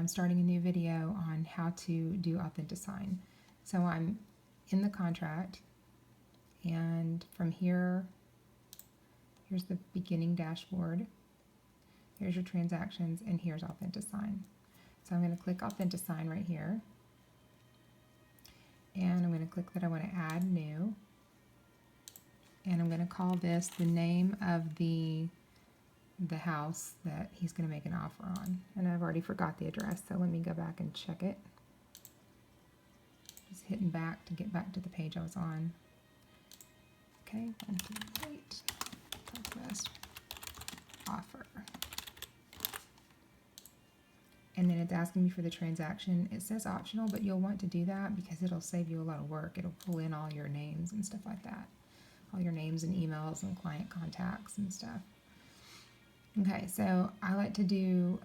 I'm starting a new video on how to do Authentasign. So I'm in the contract, and from here, here's the beginning dashboard, here's your transactions, and here's Authentasign. So I'm going to click Authentasign right here, and I'm going to click that I want to add new, and I'm going to call this the name of the house that he's going to make an offer on. And I've already forgot the address, so let me go back and check it. Just hitting back to get back to the page I was on. Okay, 128 Southwest offer. And then it's asking me for the transaction. It says optional, but you'll want to do that because it'll save you a lot of work. It'll pull in all your names and stuff like that. All your names and emails and client contacts and stuff. Okay, so I like to do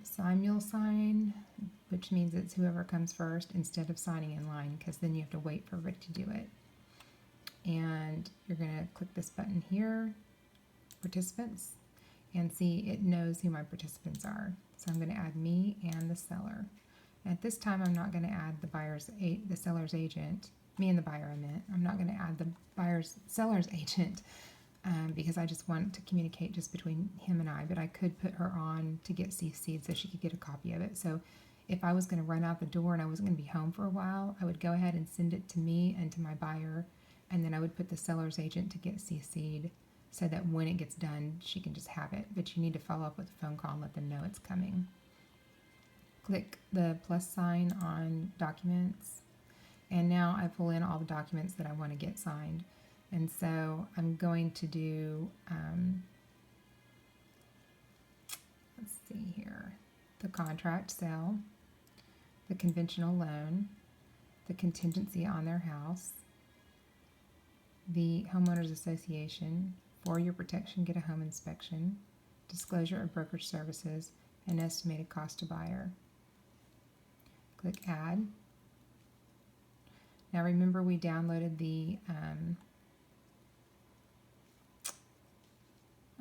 simul-sign, which means it's whoever comes first instead of signing in line, because then you have to wait for everybody to do it. And you're going to click this button here, participants, and see it knows who my participants are. So I'm going to add me and the seller. At this time, I'm not going to add the seller's agent. Me and the buyer, I meant. I'm not going to add the seller's agent. Because I just want to communicate just between him and I, but I could put her on to get CC'd so she could get a copy of it. So if I was going to run out the door and I wasn't going to be home for a while, I would go ahead and send it to me and to my buyer, and then I would put the seller's agent to get CC'd so that when it gets done, she can just have it. But you need to follow up with a phone call and let them know it's coming. Click the plus sign on documents, and now I pull in all the documents that I want to get signed. And so I'm going to do, let's see here, the contract sale, the conventional loan, the contingency on their house, the homeowners association, for your protection, get a home inspection, disclosure of brokerage services, and estimated cost to buyer. Click add. Now remember we downloaded the,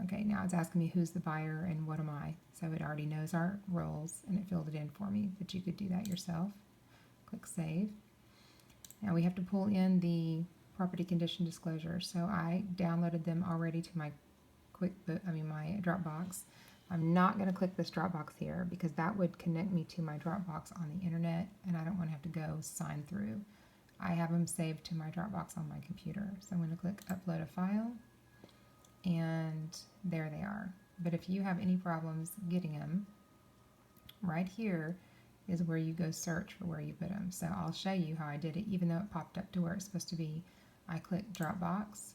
okay, now it's asking me who's the buyer and what am I. So it already knows our roles and it filled it in for me, but you could do that yourself. Click save. Now we have to pull in the property condition disclosure. So I downloaded them already to my my Dropbox. I'm not going to click this Dropbox here because that would connect me to my Dropbox on the internet and I don't want to have to go sign through. I have them saved to my Dropbox on my computer. So I'm going to click upload a file. And there they are. But if you have any problems getting them, right here is where you go search for where you put them. So I'll show you how I did it, even though it popped up to where it's supposed to be. I click Dropbox,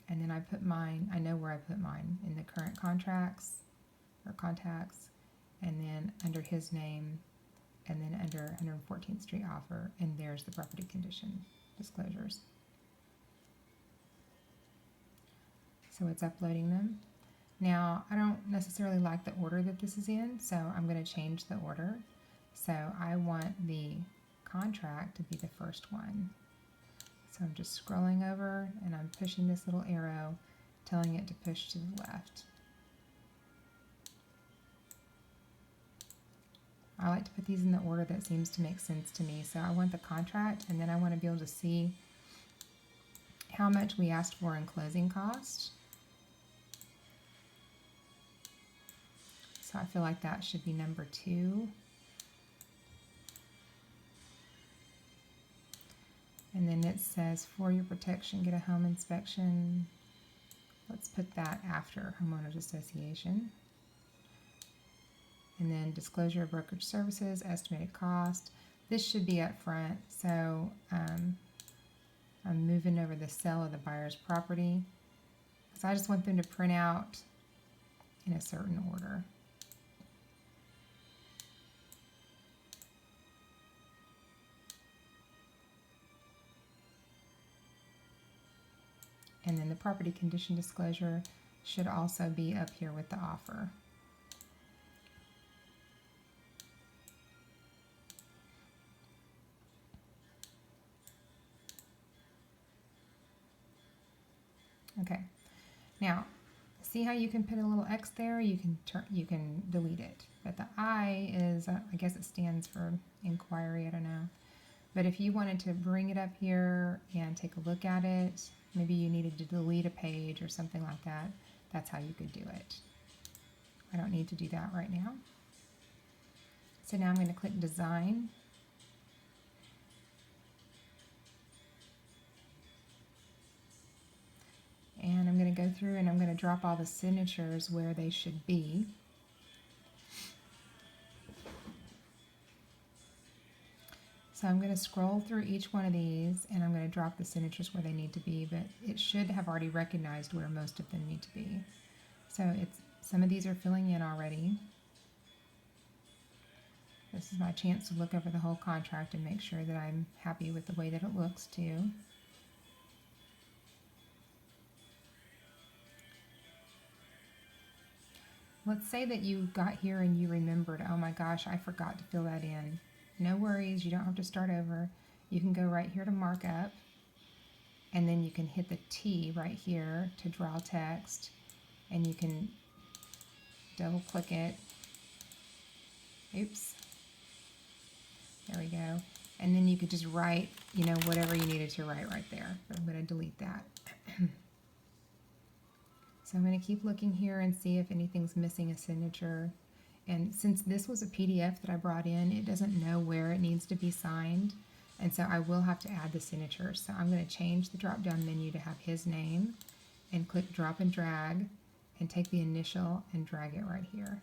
and then I put mine, I know where I put mine, in the current contracts, or contacts, and then under his name, and then under 114th Street offer, and there's the property condition disclosures. So it's uploading them. Now, I don't necessarily like the order that this is in, so I'm going to change the order. So I want the contract to be the first one. So I'm just scrolling over and I'm pushing this little arrow, telling it to push to the left. I like to put these in the order that seems to make sense to me. So I want the contract, and then I want to be able to see how much we asked for in closing costs. So I feel like that should be number 2. And then it says, for your protection, get a home inspection. Let's put that after homeowners association. And then disclosure of brokerage services, estimated cost. This should be up front. So I'm moving over the sale of the buyer's property. So I just want them to print out in a certain order. And then the property condition disclosure should also be up here with the offer. Okay, now See how you can put a little X there? You can delete it. But the I is, I guess it stands for inquiry, I don't know. But if you wanted to bring it up here and take a look at it, maybe you needed to delete a page or something like that, that's how you could do it. I don't need to do that right now. So now I'm going to click Design. And I'm going to go through and I'm going to drop all the signatures where they should be. So I'm going to scroll through each one of these and I'm going to drop the signatures where they need to be, but it should have already recognized where most of them need to be. So some of these are filling in already. This is my chance to look over the whole contract and make sure that I'm happy with the way that it looks too. Let's say that you got here and you remembered, oh my gosh, I forgot to fill that in. No worries, you don't have to start over. You can go right here to markup, and then you can hit the T right here to draw text, and you can double click it. Oops. There we go. And then you could just write, you know, whatever you needed to write right there. But I'm going to delete that. So I'm going to keep looking here and see if anything's missing a signature. And since this was a PDF that I brought in, it doesn't know where it needs to be signed. And so I will have to add the signature. So I'm going to change the drop-down menu to have his name and click drop and drag and take the initial and drag it right here.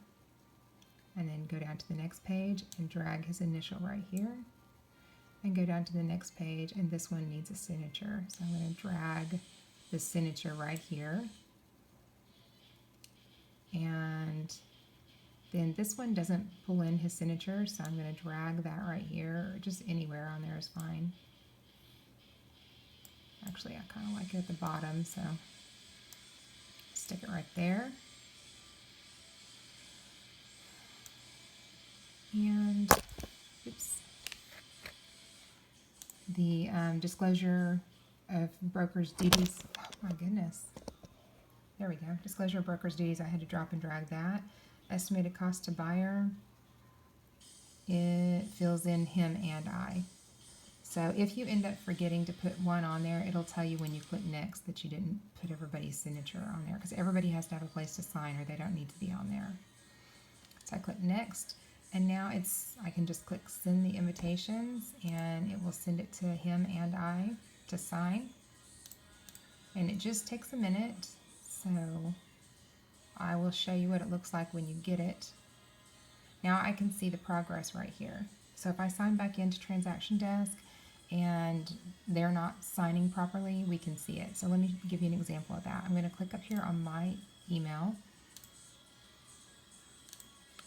And then go down to the next page and drag his initial right here. And go down to the next page, and this one needs a signature. So I'm going to drag the signature right here. And then this one doesn't pull in his signature, so I'm going to drag that right here, or just anywhere on there is fine. Actually, I kind of like it at the bottom, so stick it right there. And, oops, the disclosure of broker's duties. Oh my goodness. There we go. Disclosure of broker's duties. I had to drop and drag that. Estimated cost to buyer. It fills in him and I. So if you end up forgetting to put one on there, it'll tell you when you click next that you didn't put everybody's signature on there, because everybody has to have a place to sign or they don't need to be on there. So I click next, and now I can just click send the invitations, and it will send it to him and I to sign. And it just takes a minute. So I will show you what it looks like when you get it. Now I can see the progress right here. So if I sign back into Transaction Desk and they're not signing properly, we can see it. So let me give you an example of that. I'm going to click up here on my email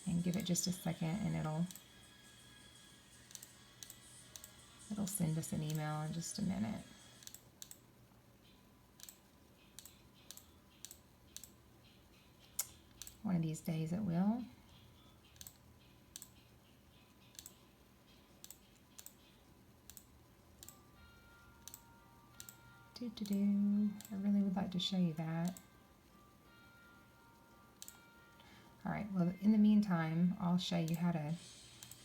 and give it just a second, and it'll send us an email in just a minute. One of these days it will. I really would like to show you that. All right, well, in the meantime, I'll show you how to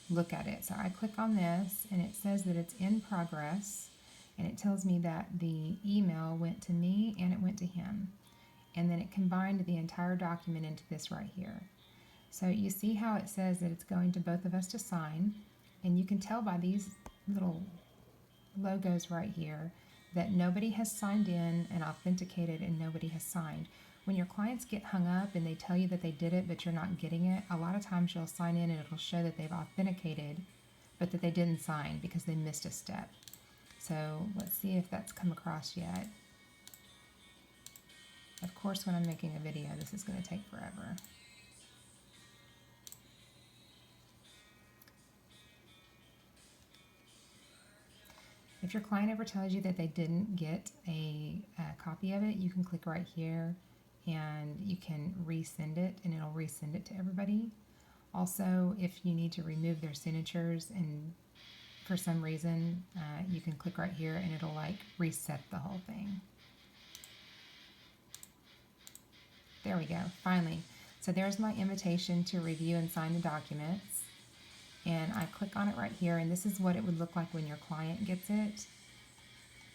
look at it. So I click on this, and it says that it's in progress, and it tells me that the email went to me and it went to him. And then it combined the entire document into this right here. So you see how it says that it's going to both of us to sign, and you can tell by these little logos right here that nobody has signed in and authenticated and nobody has signed. When your clients get hung up and they tell you that they did it but you're not getting it, a lot of times you'll sign in and it'll show that they've authenticated but that they didn't sign because they missed a step. So let's see if that's come across yet. Of course, when I'm making a video, this is going to take forever. If your client ever tells you that they didn't get a copy of it, you can click right here and you can resend it, and it'll resend it to everybody. Also, if you need to remove their signatures and for some reason, you can click right here and it'll like reset the whole thing. There we go, finally. So there's my invitation to review and sign the documents. And I click on it right here, and this is what it would look like when your client gets it.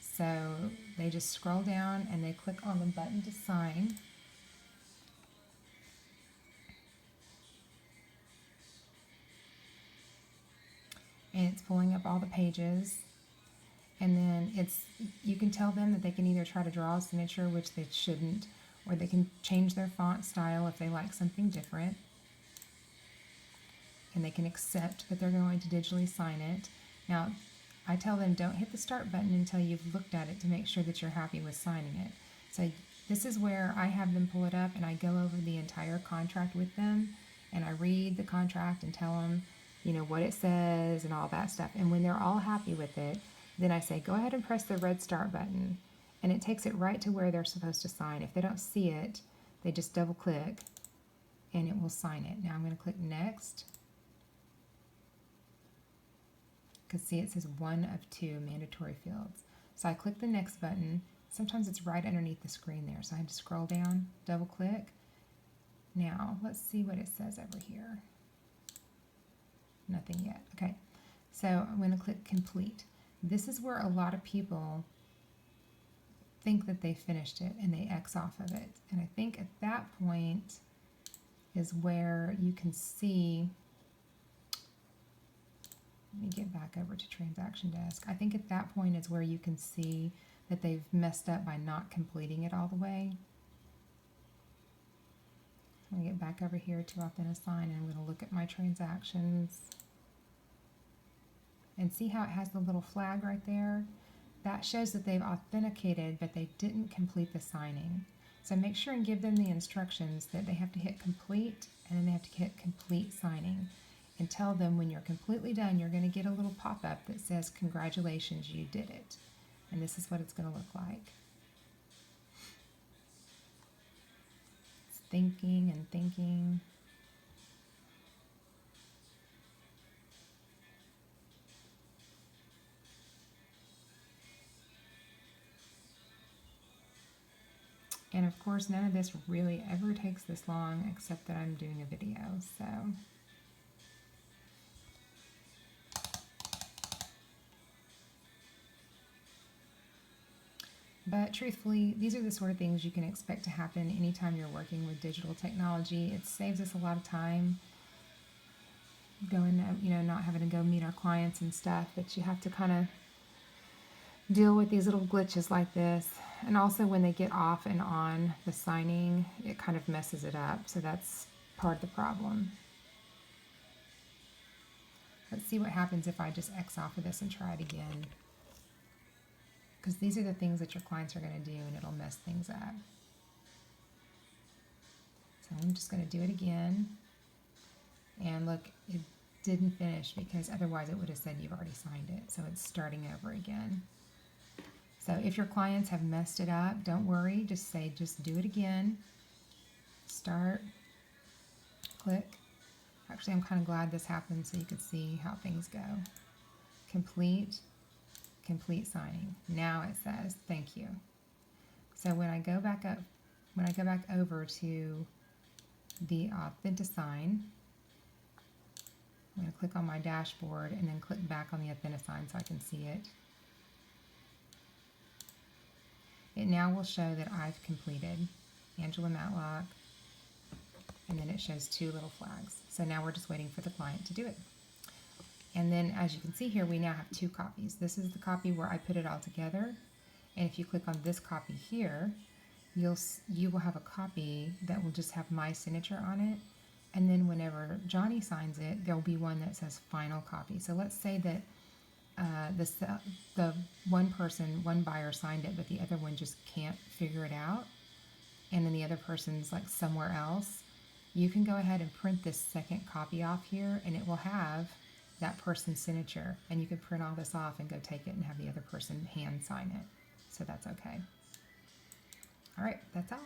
So they just scroll down and they click on the button to sign. And it's pulling up all the pages. And then you can tell them that they can either try to draw a signature, which they shouldn't, or they can change their font style if they like something different. And they can accept that they're going to digitally sign it. Now, I tell them don't hit the start button until you've looked at it to make sure that you're happy with signing it. So this is where I have them pull it up and I go over the entire contract with them, and I read the contract and tell them, you know, what it says and all that stuff. And when they're all happy with it, then I say, go ahead and press the red start button. And it takes it right to where they're supposed to sign. If they don't see it, they just double click and it will sign it. Now I'm going to click next. Because see, it says 1 of 2 mandatory fields. So I click the next button. Sometimes it's right underneath the screen there. So I have to scroll down, double click. Now let's see what it says over here. Nothing yet. Okay, so I'm going to click complete. This is where a lot of people think that they finished it and they X off of it. And I think at that point is where you can see, let me get back over to Transaction Desk. I think at that point is where you can see that they've messed up by not completing it all the way. I'm going to get back over here to Authentasign and I'm going to look at my transactions. And see how it has the little flag right there? That shows that they've authenticated, but they didn't complete the signing. So make sure and give them the instructions that they have to hit complete, and then they have to hit complete signing. And tell them when you're completely done, you're going to get a little pop-up that says, congratulations, you did it. And this is what it's going to look like. It's thinking and thinking. And of course, none of this really ever takes this long, except that I'm doing a video, so. But truthfully, these are the sort of things you can expect to happen anytime you're working with digital technology. It saves us a lot of time going, not having to go meet our clients and stuff, but you have to kind of deal with these little glitches like this. And also when they get off and on the signing, it kind of messes it up. So that's part of the problem. Let's see what happens if I just X off of this and try it again. Because these are the things that your clients are going to do and it'll mess things up. So I'm just going to do it again. And look, it didn't finish because otherwise it would have said you've already signed it. So it's starting over again. So if your clients have messed it up, don't worry. Just say, just do it again. Start. Click. Actually, I'm kind of glad this happened so you could see how things go. Complete. Complete signing. Now it says, thank you. So when I go back over to the Authentasign, I'm going to click on my dashboard and then click back on the Authentasign so I can see it. It now will show that I've completed Angela Matlock, and then it shows 2 little flags. So now we're just waiting for the client to do it. And then as you can see here, we now have 2 copies. This is the copy where I put it all together. And if you click on this copy here, you will have a copy that will just have my signature on it. And then whenever Johnny signs it, there'll be one that says final copy. So let's say that the one buyer signed it, but the other one just can't figure it out, and then the other person's like somewhere else. You can go ahead and print this second copy off here, and it will have that person's signature, and you can print all this off and go take it and have the other person hand sign it. So that's okay. All right, that's all.